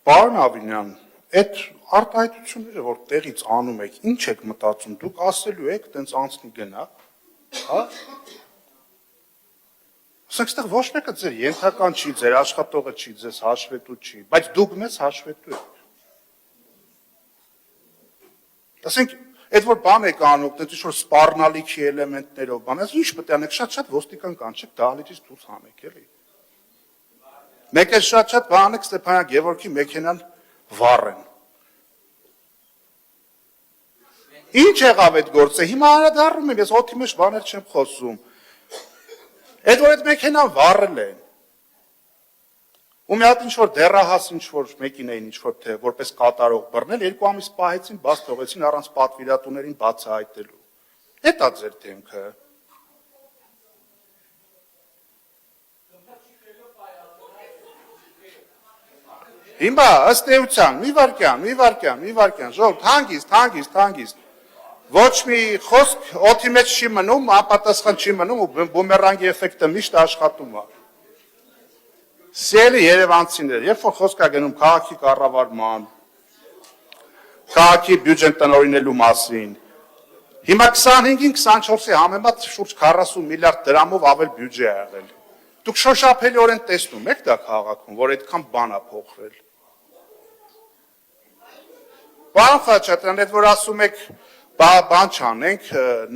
Պարոն Ավինյան, այդ արտահայտությունները, որ տեղից անում եք, ինչ եք մտածում, դուք ասելու եք, տենց անցնի գնա, հա? Ասենք ստեղ ոչ մեկը ձեր ենթական չի, ձեր աշխատողը չի, ձեզ հաշվետու չի, բայց դուք մեզ հաշվետու եք։ Ասենք, այդ որ բան եք անում, տենց ինչ-որ սպառնալիքի էլեմենտներով, բան, ինչ պետք է անեք, շատ ոստիկան կանչեք, դահլիճից դուրս հանեք, էլի։ Մեկ էլ շատ բան անեք Ստեփանյան Գևորգի մեքենան վառեն։ Ինչ եղավ այդ գործը, հիմա անդրադառնում եմ, ես օդի մեջ բաներ չեմ խոսում։ Այդ որ այդ մեքենան վառել են, ու մի հատ ինչ-որ դեռահաս ինչ-որ մեկին էին ինչ-որ թե որպես կատարող բռնել, 2 ամիս պահեցին, բաց թողեցին առանց պատվիրատուներին բացահայտելու։ Էդ է ձեր դեմքը։ Հիմա ըստ էության, մի վարքյան, ժողովուրդ, հանգիստ։ Ոչ մի խոսք օդի մեջ չի մնում, անպատասխան չի մնում ու բումերանգի էֆեկտը միշտ աշխատում է։ Սիրելի երևանցիներ, երբ որ խոսք է գնում քաղաքի կառավարման, քաղաքի բյուջեն տնօրինելու մասին, հիմա 25-ին 24-ի համեմատ շուրջ 40 միլիարդ դրամով ավել բյուջե է եղել։ Դուք շոշափելիորեն տեսնում եք դա քաղաքում, որ այդքան բան է փոխվել։ Պարոն Խաչատրյան, այդ որ ասում եք բան չանենք,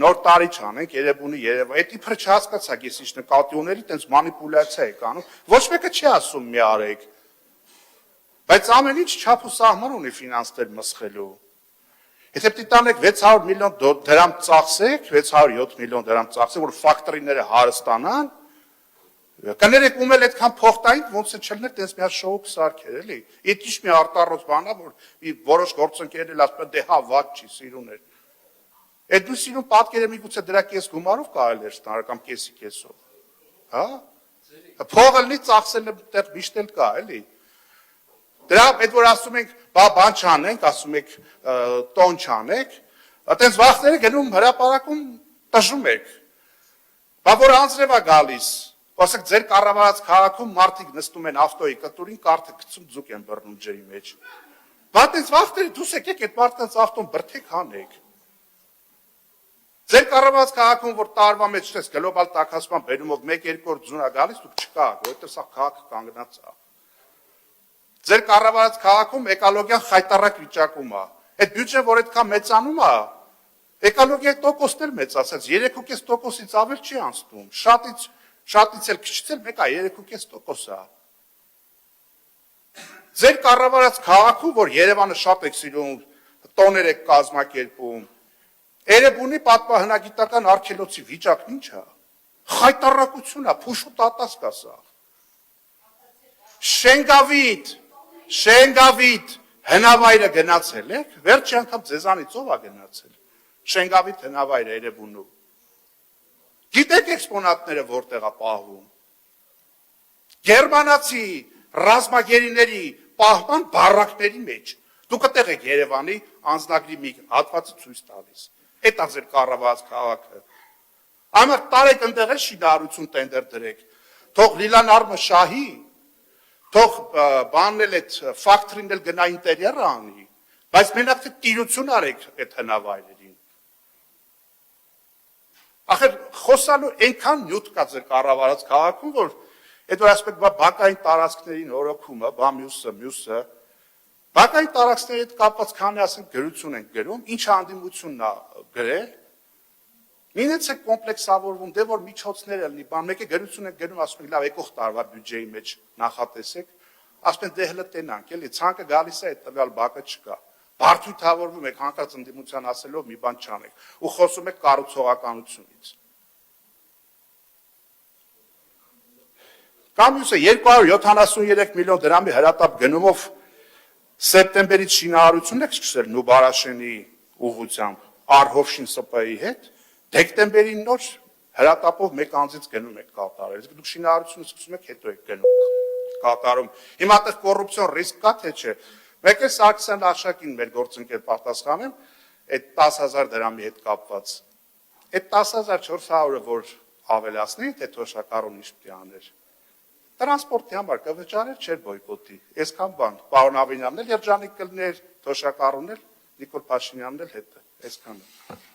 նոր տարի չանենք, Երևանի Երևան, այդ իբր չհասկացաք, ես ինչ նկատի ունելի, տենց մանիպուլյացիա եք անում, ոչ մեկը չի ասում մի արեք, բայց ամեն ինչ չափ ու սահման ունի ֆինանսներ մսխելու։ Եթե պիտի տանեք 600 միլիոն դրամ ծախսեք, 607 միլիոն դրամ ծախսեք, որ ֆակտորիները հարստանան, կներեք ում էլ այդքան փոխտային, ոնց է չլներ, տենց մի հատ շոու կսարքեր, էլի։ Այդ ինչ մի արտառոց բան է, որ որոշ գործընկերներ ասում են, դե հա, վատ չի, սիրուն էր։ Այդ դու սիրուն պատկերը միգուցե դրա կես գումարով կարելի էր ստանալ կամ կեսի կեսով։ Հա? Փողը լինի ծախսելը տեղ միշտ էլ կա, էլի։ Դրա այդ որ ասում ենք, բան չանենք, ասում եք տոն չանեք, այտենց վախները գնում հրապարակում տժում եք։ Բա որ անձրև է գալիս, ասեք ձեր կառավարած քաղաքում մարդիկ նստում են ավտոյի կտուրին, կարթը գցում ձուկ են բռնում ջրի մեջ։ Բա այտենց վախները դուս եկեք այդ մարդկանց ավտոն բրդեք հանեք։ Ձեր կառավարած քաղաքում, որ տարվա մեջ չես գլոբալ տաքացման բերումով 1-2 օր ձուն է գալիս, դուք չկաք, որովհետև սա քաղաքը կանգնած է։ Ձեր կառավարած քաղաքում էկոլոգիան խայտառակ վիճակում է։ Այդ բյուջեն, որ այդքան մեծանում է, էկոլոգիայի տոկոսն էլ մեծացած, 3.5%-ից ավել չի անցնում։ Շատից էլ քիչից էլ մեկը 3.5% է։ Ձեր կառավարած քաղաքում, որ Երևանը շատ եք սիրում, տոներ եք կազմակերպում, Էրեբունի պատմահնագիտական արգելոցի վիճակն ինչ է։ Խայտառակություն է, փուշու տատասկ է սա։ Շենգավիթ հնավայրը գնացել եք, վերջի անգամ ձեզանից ով է գնացել։ Շենգավիթ հնավայրը Էրեբունու։ Գիտեք էքսպոնատները որտեղ է պահվում։ Գերմանացի ռազմագերիների պահման բառակների մեջ։ Դուք այդտեղ եք Երևանի անձնագրի մի հատվածը ցույց տալիս։ Էդ է ձեր կառավարած քաղաքը։ Ամեն տարեք ընդեղ էլ շինարարություն տենդեր դրեք։ Թող Լիլան Արմը շահի, թող բանն էլ այդ ֆակտորին էլ գնա ինտերիերը անի, բայց մենակ թե տիրություն արեք այդ հնավայրերին։ Ախր խոսալու այնքան նյութ կա ձեր կառավարած քաղաքում, որ այդ որ ասում եք բակային տարածքներին օրոքումը, մյուսը բակային տարածքների հետ կապված քանի ասենք գրություն ենք գրում, ինչ հանդիմությունն է գրել, մինից է կոմպլեքսավորվում, դե որ միջոցներ լինի, բան մեկը գրություն ենք գրում, ասում ենք լավ եկող տարվա բյուջեի մեջ նախատեսեք, ասում են դե հələ տենանք, էլի ցանկը գալիս է այդ տվյալ բակը չկա։ Բարդույթավորվում եք հանկարծ ընդդիմության ասելով մի բան չանեք ու խոսում եք կառուցողականությունից։ Կամ մյուսը 273 միլիոն դրամի հրատապ գնումով սեպտեմբերից շինարարությունն եք սկսել Նուբարաշենի ուղղությամբ Արհովշին ՍՊ-ի հետ, դեկտեմբերին նոր հրատապով մեկ անձից գնում եք կատարել, դուք շինարարությունը սկսում եք, հետո եք գնում կատարում։ Հիմա այդտեղ կոռուպցիոն ռիսկ կա թե չէ։ Մեկ է Սարգսյան Աշակին մեր գործընկեր պատասխանեմ, այդ 10,000 դրամի հետ կապված։ Այդ 10,400-ը որ ավելացնի, թե թոշակառուն ինչ պիտի աներ։ տրանսպորտի համար կվճարեր, չէր բոյկոտի։ Այսքան բան, պարոն Ավինյանն էլ երջանիկ կլներ, Թոշակառուն էլ, Նիկոլ Փաշինյանն էլ հետը, այսքանը։